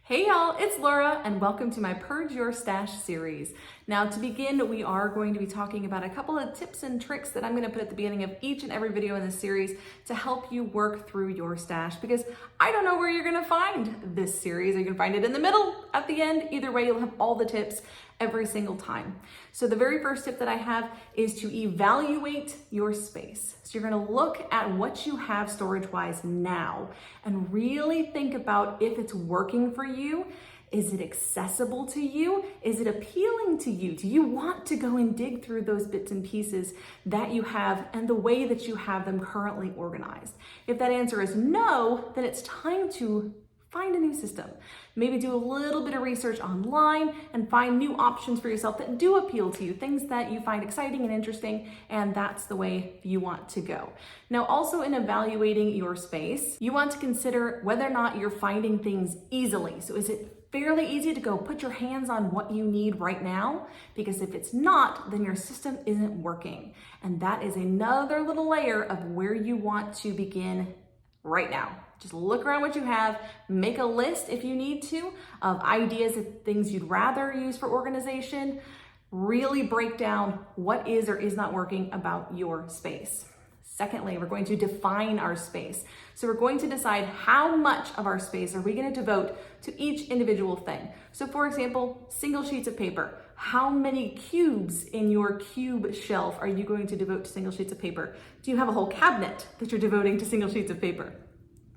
Hey y'all, it's Laura and welcome to my Purge Your Stash series. Now to begin, we are going to be talking about a couple of tips and tricks that I'm going to put at the beginning of each and every video in this series to help you work through your stash, because I don't know where you're going to find this series. Are you going to find it in the middle, at the end? Either way, you'll have all the tips every single time. So the very first tip that I have is to evaluate your space. So you're going to look at what you have storage-wise now and really think about if it's working for you. Is it accessible to you? Is it appealing to you? Do you want to go and dig through those bits and pieces that you have and the way that you have them currently organized? If that answer is no, then it's time to find a new system. Maybe do a little bit of research online and find new options for yourself that do appeal to you, things that you find exciting and interesting, and that's the way you want to go. Now, also in evaluating your space, you want to consider whether or not you're finding things easily. So is it fairly easy to go put your hands on what you need right now? Because if it's not, then your system isn't working. And that is another little layer of where you want to begin right now. Just look around what you have, make a list if you need to of ideas of things you'd rather use for organization. Really break down what is or is not working about your space. Secondly, we're going to define our space. So we're going to decide how much of our space are we going to devote to each individual thing. So for example, single sheets of paper. How many cubes in your cube shelf are you going to devote to single sheets of paper? Do you have a whole cabinet that you're devoting to single sheets of paper?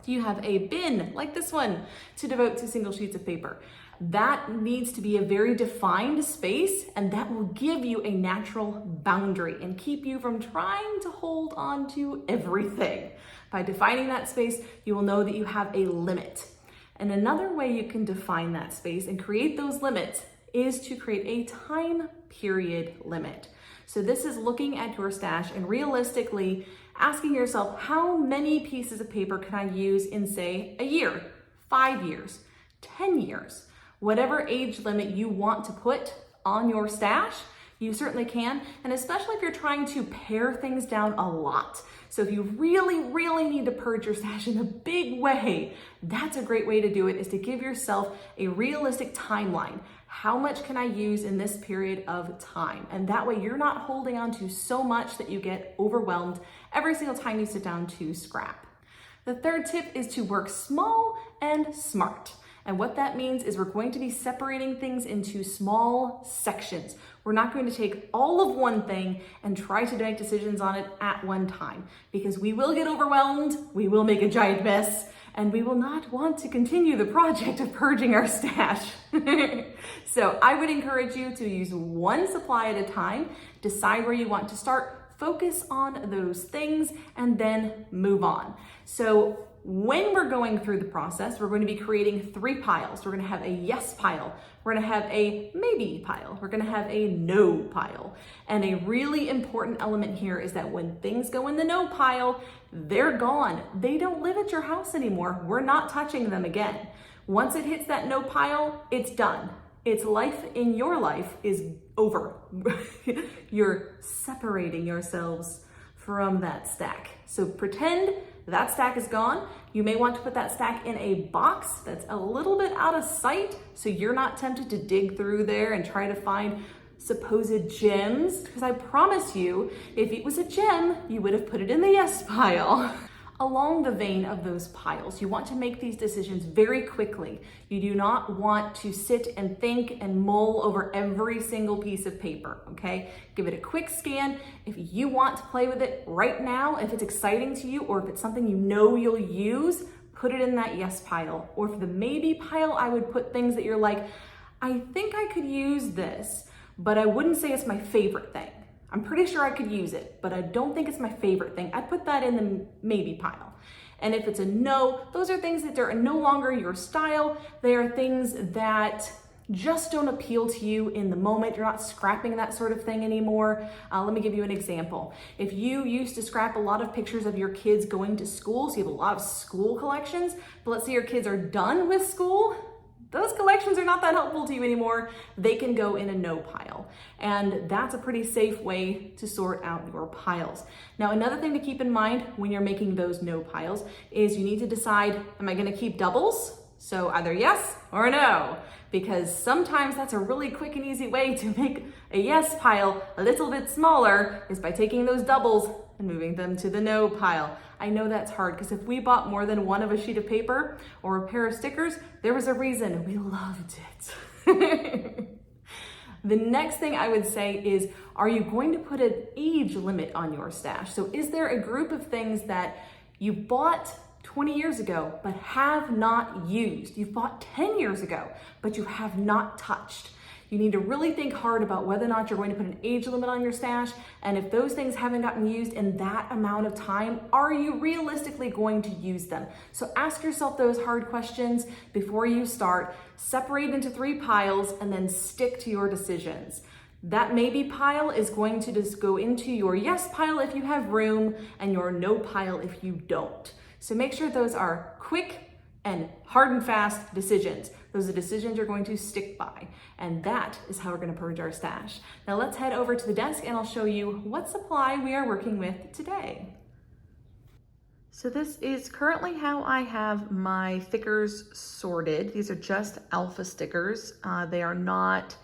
Do you have a bin like this one to devote to single sheets of paper? That needs to be a very defined space, and that will give you a natural boundary and keep you from trying to hold on to everything. By defining that space, you will know that you have a limit. And another way you can define that space and create those limits is to create a time period limit. So this is looking at your stash and realistically asking yourself, how many pieces of paper can I use in, say, a year, 5 years, 10 years? Whatever age limit you want to put on your stash, you certainly can. And especially if you're trying to pare things down a lot. So if you really need to purge your stash in a big way, that's a great way to do it, is to give yourself a realistic timeline. How much can I use in this period of time? And that way you're not holding on to so much that you get overwhelmed every single time you sit down to scrap. The third tip is to work small and smart. And what that means is we're going to be separating things into small sections. We're not going to take all of one thing and try to make decisions on it at one time, because we will get overwhelmed, we will make a giant mess, and we will not want to continue the project of purging our stash. So I would encourage you to use one supply at a time, decide where you want to start, focus on those things, and then move on. So when we're going through the process, we're going to be creating 3 piles. We're going to have a yes pile. We're going to have a maybe pile. We're going to have a no pile. And a really important element here is that when things go in the no pile, they're gone. They don't live at your house anymore. We're not touching them again. Once it hits that no pile, it's done. Its life in your life is over. You're separating yourselves from that stack. So pretend that stack is gone. You may want to put that stack in a box that's a little bit out of sight so you're not tempted to dig through there and try to find supposed gems, because I promise you, if it was a gem, you would have put it in the yes pile. Along the vein of those piles, you want to make these decisions very quickly. You do not want to sit and think and mull over every single piece of paper, okay? Give it a quick scan. If you want to play with it right now, if it's exciting to you, or if it's something you know you'll use, put it in that yes pile. Or for the maybe pile, I would put things that you're like, I think I could use this, but I wouldn't say it's my favorite thing. I'm pretty sure I could use it, but I don't think it's my favorite thing. I'd put that in the maybe pile. And if it's a no, those are things that are no longer your style. They are things that just don't appeal to you in the moment. You're not scrapping that sort of thing anymore. Let me give you an example. If you used to scrap a lot of pictures of your kids going to school, so you have a lot of school collections, but let's say your kids are done with school, those collections are not that helpful to you anymore. They can go in a no pile. And that's a pretty safe way to sort out your piles. Now, another thing to keep in mind when you're making those no piles is you need to decide, am I gonna keep doubles So either yes or no, because sometimes that's a really quick and easy way to make a yes pile a little bit smaller is by taking those doubles and moving them to the no pile. I know that's hard because if we bought more than one of a sheet of paper or a pair of stickers, there was a reason. We loved it. The next thing I would say is, are you going to put an age limit on your stash? So is there a group of things that you bought 20 years ago but have not used? You've bought 10 years ago, but you have not touched. You need to really think hard about whether or not you're going to put an age limit on your stash, and if those things haven't gotten used in that amount of time, are you realistically going to use them? So ask yourself those hard questions before you start. Separate into 3 piles and then stick to your decisions. That maybe pile is going to just go into your yes pile if you have room and your no pile if you don't. So make sure those are quick and hard and fast decisions. Those are decisions you're going to stick by. And that is how we're going to purge our stash. Now let's head over to the desk and I'll show you what supply we are working with today. So this is currently how I have my stickers sorted. These are just alpha stickers. They are not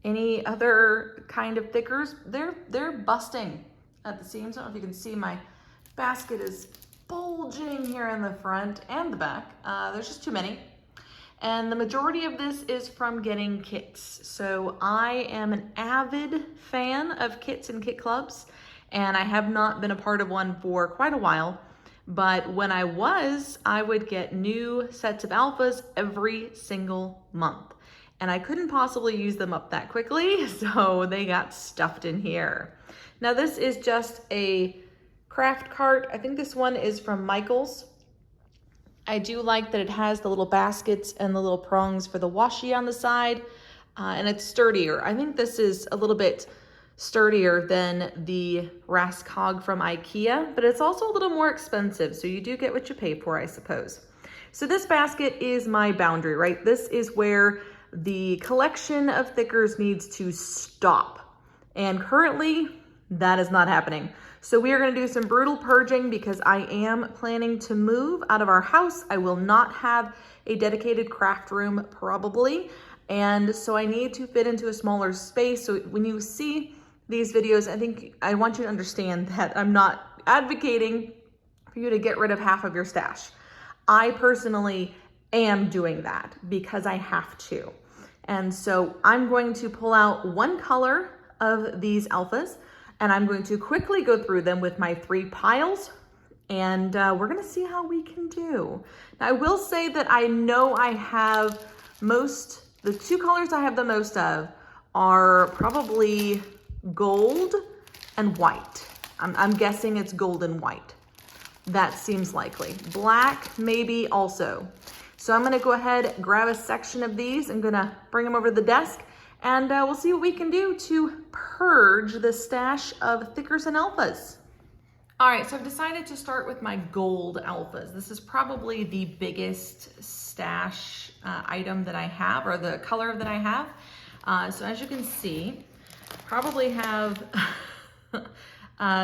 any other kind of stickers. They're busting at the seams. I don't know if you can see my basket is bulging here in the front and the back. There's just too many. And the majority of this is from getting kits. So I am an avid fan of kits and kit clubs, and I have not been a part of one for quite a while. But when I was, I would get new sets of alphas every single month. And I couldn't possibly use them up that quickly, so they got stuffed in here. Now this is just a craft cart. I think this one is from Michael's. I do like that it has the little baskets and the little prongs for the washi on the side, and it's sturdier. I think this is a little bit sturdier than the Raskog from IKEA, but it's also a little more expensive, so you do get what you pay for, I suppose. So this basket is my boundary, right? This is where the collection of stickers needs to stop, and currently that is not happening. So we are going to do some brutal purging because I am planning to move out of our house. I will not have a dedicated craft room probably. And so I need to fit into a smaller space. So when you see these videos, I want you to understand that I'm not advocating for you to get rid of half of your stash. I personally am doing that because I have to. And so I'm going to pull out one color of these alphas, and I'm going to quickly go through them with my 3 piles, and we're gonna see how we can do. Now I will say that I know I have the 2 colors I have the most of are probably gold and white. I'm guessing it's gold and white. That seems likely. Black maybe also. So I'm gonna go ahead, grab a section of these. I'm gonna bring them over to the desk, and we'll see what we can do to purge the stash of stickers and alphas. All right, so I've decided to start with my gold alphas. This is probably the biggest stash item that I have, or the color that I have. So as you can see, probably have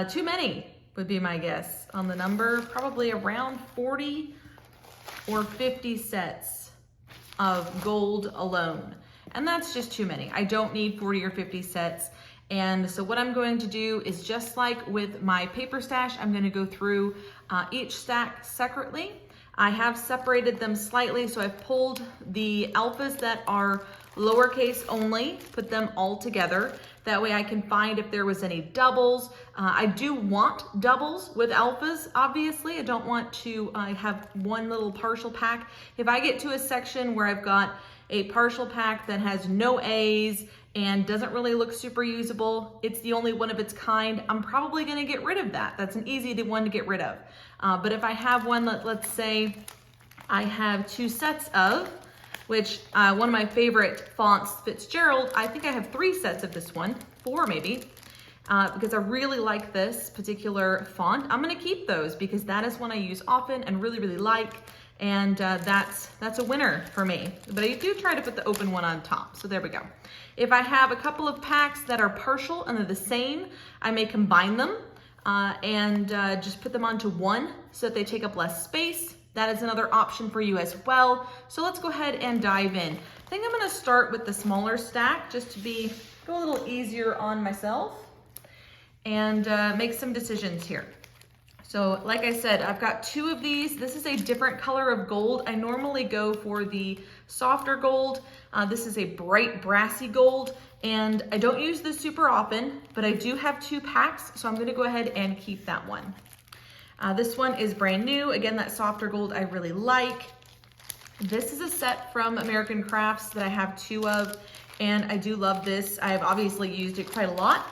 too many would be my guess on the number, probably around 40 or 50 sets of gold alone. And that's just too many. I don't need 40 or 50 sets. And so what I'm going to do is, just like with my paper stash, I'm going to go through each stack separately. I have separated them slightly, so I've pulled the alphas that are lowercase only, put them all together. That way I can find if there was any doubles. I do want doubles with alphas, obviously. I don't want to have one little partial pack. If I get to a section where I've got a partial pack that has no A's and doesn't really look super usable, it's the only one of its kind, I'm probably gonna get rid of that. That's an easy one to get rid of. But if I have one, let's say I have 2 sets of, which one of my favorite fonts, Fitzgerald, I think I have 3 sets of this one, 4 maybe, because I really like this particular font. I'm gonna keep those because that is one I use often and really, really like. And that's a winner for me. But I do try to put the open one on top, so there we go. If I have a couple of packs that are partial and they're the same, I may combine them and just put them onto one so that they take up less space. that is another option for you as well. So let's go ahead and dive in. I think I'm gonna start with the smaller stack just to go a little easier on myself and make some decisions here. So like I said, I've got 2 of these. This is a different color of gold. I normally go for the softer gold. This is a bright brassy gold, and I don't use this super often, but I do have 2 packs, so I'm gonna go ahead and keep that one. This one is brand new. Again, that softer gold I really like. This is a set from American Crafts that I have 2 of, and I do love this. I have obviously used it quite a lot.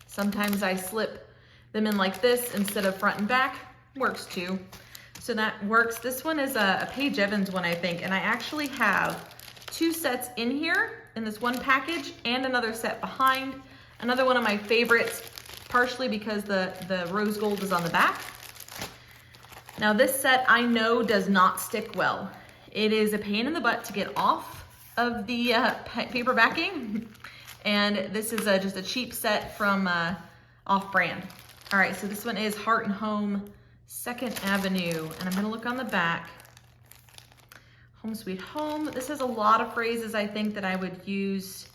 Sometimes I slip them in like this instead of front and back. Works too. So that works. This one is a Paige Evans one, I think, and I actually have 2 sets in here in this one package and another set behind. Another one of my favorites, partially because the rose gold is on the back. Now this set I know does not stick well. It is a pain in the butt to get off of the paper backing, and this is just a cheap set from off-brand. All right, so this one is Heart and Home, 2nd Avenue, and I'm gonna look on the back. Home Sweet Home. This has a lot of phrases I think that I would use,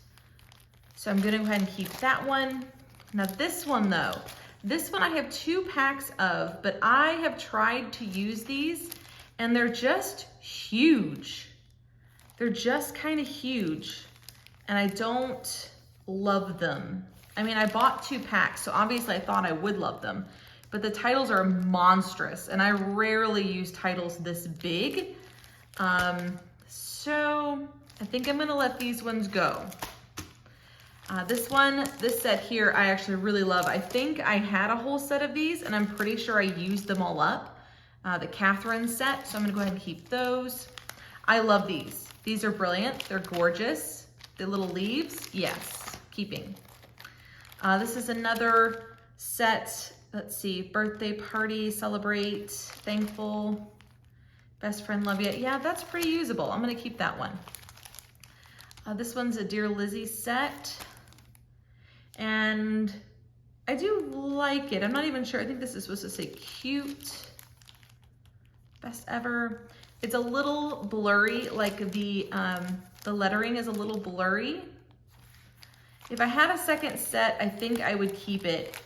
so I'm gonna go ahead and keep that one. Now this one though, this one I have 2 packs of, but I have tried to use these and they're just huge. They're just kind of huge and I don't love them. I mean, I bought 2 packs, so obviously I thought I would love them, but the titles are monstrous and I rarely use titles this big. So I think I'm gonna let these ones go. This set here, I actually really love. I think I had a whole set of these and I'm pretty sure I used them all up. The Catherine set, so I'm gonna go ahead and keep those. I love these. These are brilliant, they're gorgeous. The little leaves, yes, keeping. This is another set, let's see, birthday party, celebrate, thankful, best friend, love you. Yeah, that's pretty usable. I'm gonna keep that one. This one's a Dear Lizzie set. And I do like it. I'm not even sure. I think this is supposed to say cute. Best ever. It's a little blurry, like the lettering is a little blurry. If I had a second set, I think I would keep it,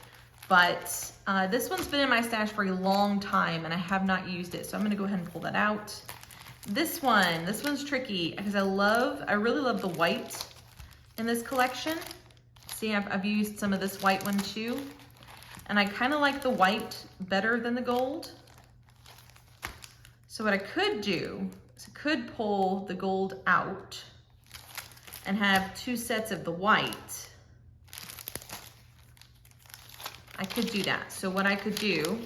but this one's been in my stash for a long time and I have not used it, so I'm gonna go ahead and pull that out. This one's tricky because I really love the white in this collection. See, I've used some of this white one too, and I kind of like the white better than the gold. So what I could do is I could pull the gold out and have 2 sets of the white. I could do that. So what I could do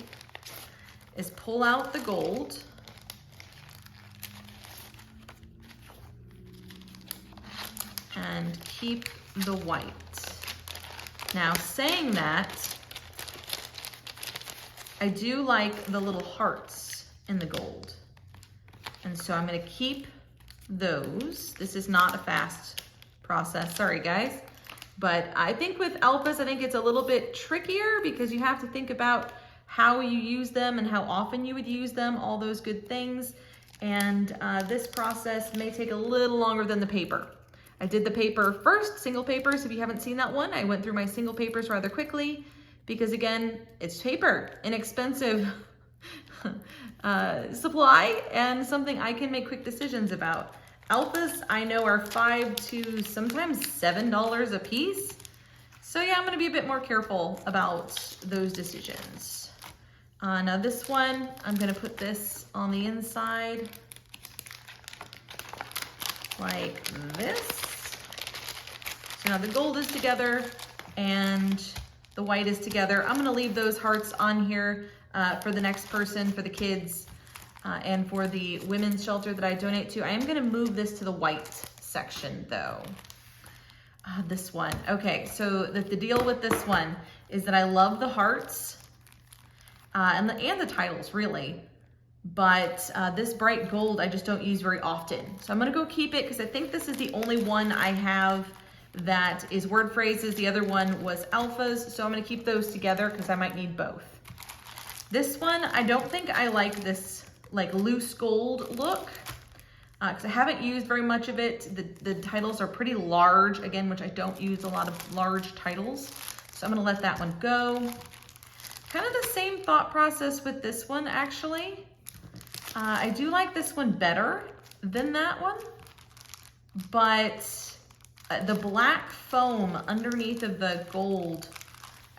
is pull out the gold and keep the white. Now, saying that, I do like the little hearts in the gold. And so I'm gonna keep those. This is not a fast process, sorry guys. But I think with alphas, I think it's a little bit trickier because you have to think about how you use them and how often you would use them, all those good things. And this process may take a little longer than the paper. I did the paper first, single papers. If you haven't seen that one, I went through my single papers rather quickly because again, it's paper, inexpensive supply and something I can make quick decisions about. Alphas, I know, are $5 to sometimes $7 a piece. So yeah, I'm gonna be a bit more careful about those decisions. Now this one, I'm gonna put this on the inside like this. So now the gold is together and the white is together. I'm gonna leave those hearts on here for the next person, for the kids, and for the women's shelter that I donate to. I am gonna move this to the white section though. This one, okay, so the deal with this one is that I love the hearts and the titles really, but this bright gold I just don't use very often. So I'm gonna go keep it because I think this is the only one I have that is word phrases. The other one was alphas, so I'm gonna keep those together because I might need both. This one, I don't think I like this like loose gold look. Because I haven't used very much of it. The titles are pretty large, again, which I don't use a lot of large titles. So I'm gonna let that one go. Kind of the same thought process with this one, actually. I do like this one better than that one, but the black foam underneath of the gold,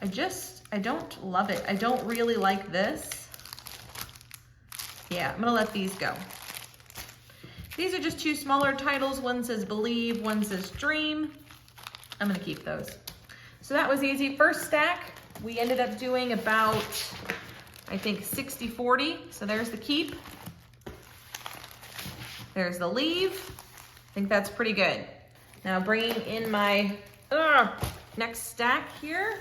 I don't love it. I don't really like this. Yeah, I'm gonna let these go. These are just two smaller titles. One says Believe, one says Dream. I'm gonna keep those. So that was easy. First stack, we ended up doing about, I think 60-40. So there's the keep. There's the leave. I think that's pretty good. Now bringing in my next stack here.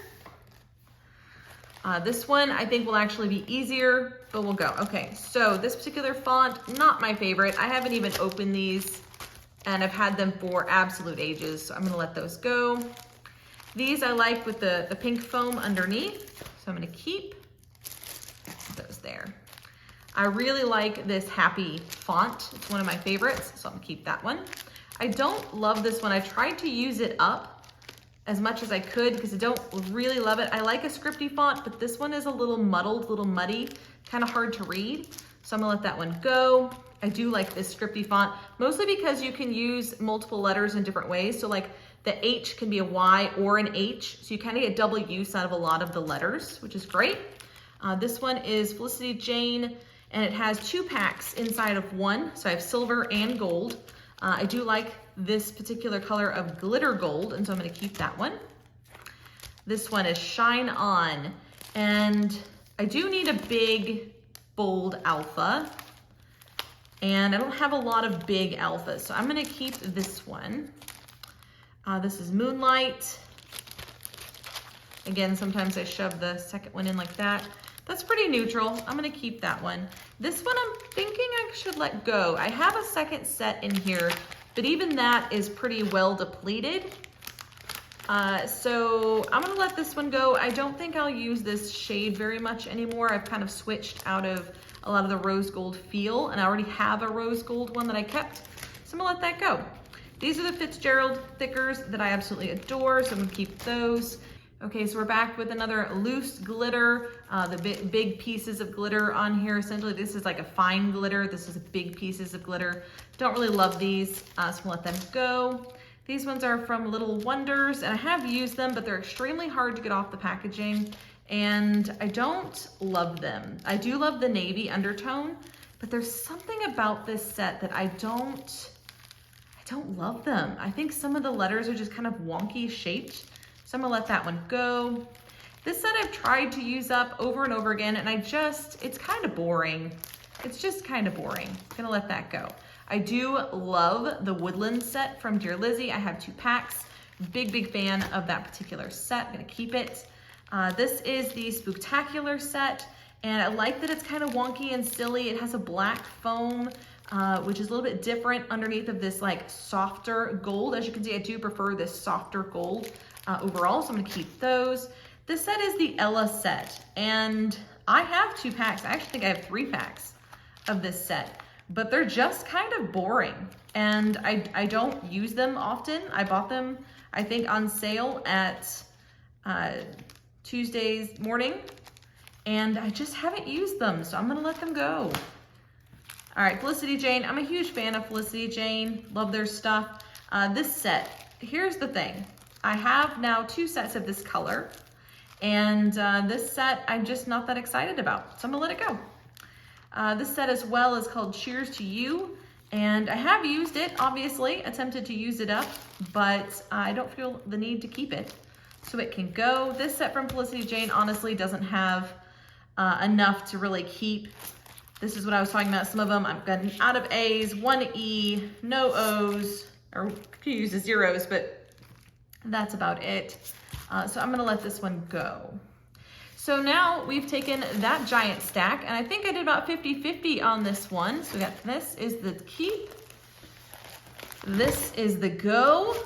This one I think will actually be easier, but we'll go. Okay, so this particular font, not my favorite. I haven't even opened these and I've had them for absolute ages, so I'm gonna let those go. These I like with the pink foam underneath, so I'm gonna keep those there. I really like this Happy font. It's one of my favorites, so I'm gonna keep that one. I don't love this one. I tried to use it up as much as I could because I don't really love it. I like a scripty font, but this one is a little muddled, a little muddy, kind of hard to read. So I'm gonna let that one go. I do like this scripty font, mostly because you can use multiple letters in different ways. So like the H can be a Y or an H. So you kind of get double use out of a lot of the letters, which is great. This one is Felicity Jane, and it has 2 packs inside of one. So I have silver and gold. I do like this particular color of glitter gold, and so I'm gonna keep that one. This one is Shine On, and I do need a big, bold alpha, and I don't have a lot of big alphas, so I'm gonna keep this one. This is Moonlight. Again, sometimes I shove the second one in like that. That's pretty neutral. I'm gonna keep that one. This one I'm thinking I should let go. I have a second set in here, but even that is pretty well depleted. So I'm gonna let this one go. I don't think I'll use this shade very much anymore. I've kind of switched out of a lot of the rose gold feel, and I already have a rose gold one that I kept. So I'm gonna let that go. These are the Fitzgerald thickers that I absolutely adore, so I'm gonna keep those. Okay, so we're back with another loose glitter, the big pieces of glitter on here. Essentially, this is like a fine glitter. This is big pieces of glitter. Don't really love these, so we'll let them go. These ones are from Little Wonders, and I have used them, but they're extremely hard to get off the packaging, and I don't love them. I do love the navy undertone, but there's something about this set that I don't love them. I think some of the letters are just kind of wonky shaped. So I'm gonna let that one go. This set I've tried to use up over and over again, and it's kind of boring. It's just kind of boring. Gonna let that go. I do love the Woodland set from Dear Lizzy. I have 2 packs. Big fan of that particular set. Gonna keep it. This is the Spooktacular set, and I like that it's kind of wonky and silly. It has a black foam, which is a little bit different underneath of this like softer gold. As you can see, I do prefer this softer gold overall, so I'm gonna keep those. This set is the Ella set, and I have 2 packs. I actually think I have 3 packs of this set, but they're just kind of boring, and I don't use them often. I bought them, I think, on sale at Tuesday's morning, and I just haven't used them, so I'm gonna let them go. All right, Felicity Jane. I'm a huge fan of Felicity Jane. Love their stuff. This set, here's the thing. I have now 2 sets of this color, and this set I'm just not that excited about, so I'm gonna let it go. This set as well is called Cheers to You, and I have used it, obviously, attempted to use it up, but I don't feel the need to keep it, so it can go. This set from Felicity Jane honestly doesn't have enough to really keep. This is what I was talking about. Some of them I've gotten out of A's, 1 E, no O's, or could use the zeros, but that's about it. So I'm gonna let this one go. So now we've taken that giant stack, and I think I did about 50-50 on this one. So we got this is the keep, this is the go.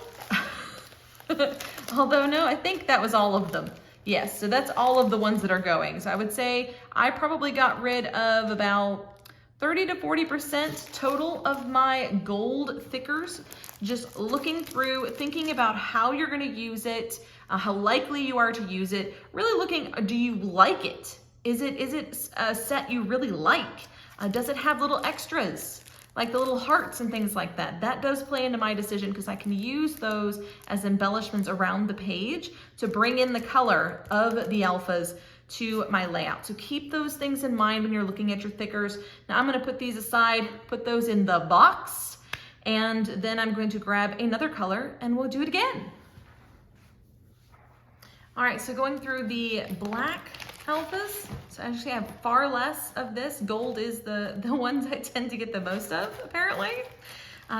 Although no, I think that was all of them. Yes, so that's all of the ones that are going. So I would say I probably got rid of about 30 to 40% total of my gold thickers. Just looking through, thinking about how you're gonna use it, how likely you are to use it, really looking, do you like it? Is it a set you really like? Does it have little extras, like the little hearts and things like that? That does play into my decision because I can use those as embellishments around the page to bring in the color of the alphas to my layout. So keep those things in mind when you're looking at your thickers. Now I'm gonna put these aside, put those in the box, and then I'm going to grab another color and we'll do it again. All right, so going through the black alphas. So actually I have far less of this. Gold is the ones I tend to get the most of, apparently.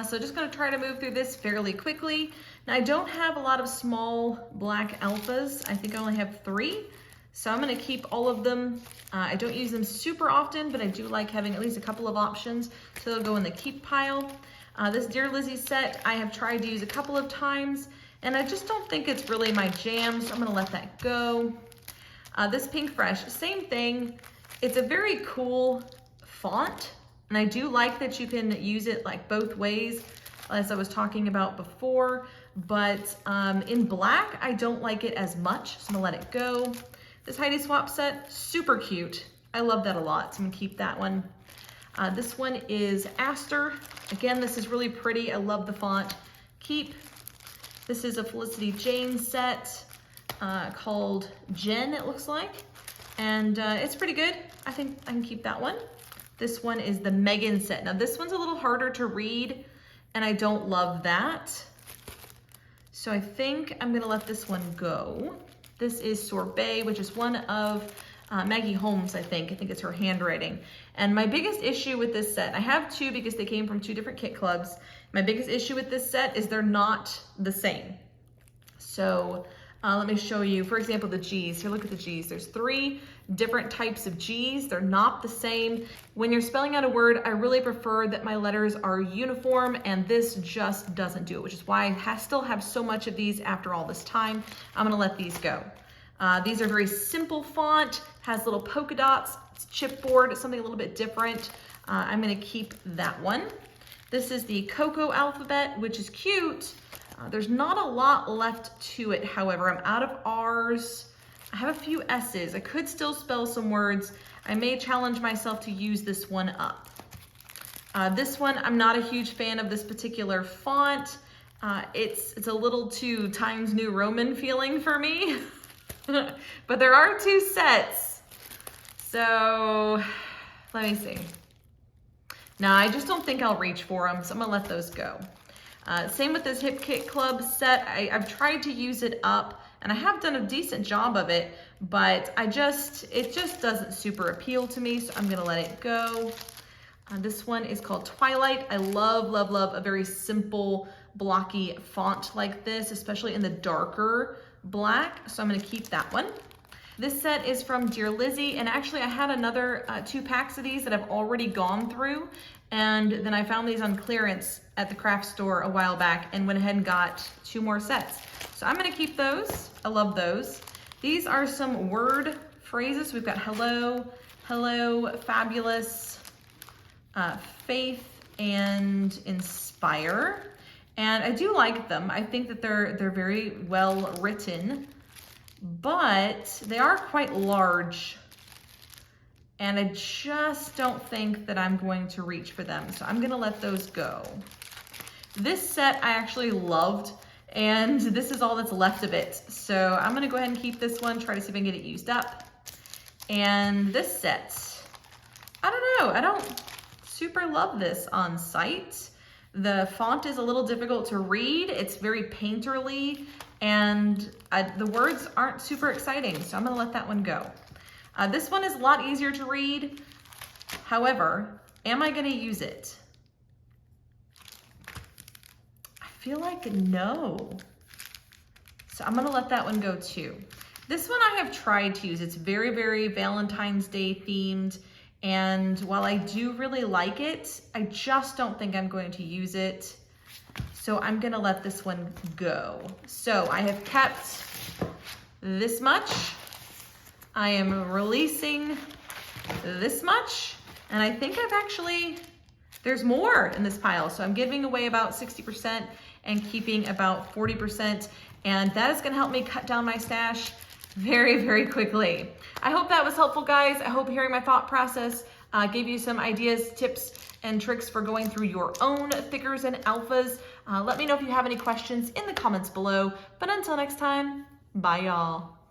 So just gonna try to move through this fairly quickly. Now I don't have a lot of small black alphas. I think I only have 3. So I'm gonna keep all of them. I don't use them super often, but I do like having at least a couple of options. So they'll go in the keep pile. This Dear Lizzie set I have tried to use a couple of times, and I just don't think it's really my jam, so I'm gonna let that go. This Pink Fresh, same thing. It's a very cool font, and I do like that you can use it like both ways, as I was talking about before, but in black, I don't like it as much, so I'm gonna let it go. This Heidi Swap set, super cute. I love that a lot, so I'm gonna keep that one. This one is Aster. Again, this is really pretty. I love the font. Keep. This is a Felicity Jane set called Jen, it looks like. And it's pretty good. I think I can keep that one. This one is the Megan set. Now this one's a little harder to read, and I don't love that. So I think I'm gonna let this one go. This is Sorbet, which is one of Maggie Holmes, I think it's her handwriting. And my biggest issue with this set, I have 2 because they came from 2 different kit clubs. My biggest issue with this set is they're not the same. So let me show you, for example, the G's. Here, look at the G's. There's 3 different types of G's. They're not the same. When you're spelling out a word, I really prefer that my letters are uniform, and this just doesn't do it, which is why I still have so much of these after all this time. I'm gonna let these go. These are very simple font, has little polka dots, it's chipboard, it's something a little bit different. I'm gonna keep that one. This is the Cocoa alphabet, which is cute. There's not a lot left to it, however. I'm out of R's. I have a few S's. I could still spell some words. I may challenge myself to use this one up. This one, I'm not a huge fan of this particular font. It's a little too Times New Roman feeling for me. But there are 2 sets. So let me see. Now, I just don't think I'll reach for them, so I'm gonna let those go. Same with this Hip Kit Club set. I've tried to use it up, and I have done a decent job of it, but it just doesn't super appeal to me, so I'm gonna let it go. This one is called Twilight. I love, love, love a very simple, blocky font like this, especially in the darker black, so I'm gonna keep that one. This set is from Dear Lizzie, and actually I had another 2 packs of these that I've already gone through, and then I found these on clearance at the craft store a while back and went ahead and got 2 more sets. So I'm gonna keep those. I love those. These are some word phrases. We've got hello, hello, fabulous, faith, and inspire. And I do like them. I think that they're very well written, but they are quite large. And I just don't think that I'm going to reach for them. So I'm gonna let those go. This set I actually loved, and this is all that's left of it. So I'm gonna go ahead and keep this one, try to see if I can get it used up. And this set, I don't know, I don't super love this on site. The font is a little difficult to read. It's very painterly, and the words aren't super exciting, so I'm gonna let that one go. This one is a lot easier to read. However, am I gonna use it? I feel like no. So I'm gonna let that one go too. This one I have tried to use. It's very, very Valentine's Day themed. And while I do really like it, I just don't think I'm going to use it. So I'm gonna let this one go. So I have kept this much. I am releasing this much, And I think there's more in this pile. So I'm giving away about 60% and keeping about 40%. And that is gonna help me cut down my stash very, very quickly. I hope that was helpful, guys. I hope hearing my thought process gave you some ideas, tips, and tricks for going through your own figures and alphas. Let me know if you have any questions in the comments below. But until next time, bye y'all.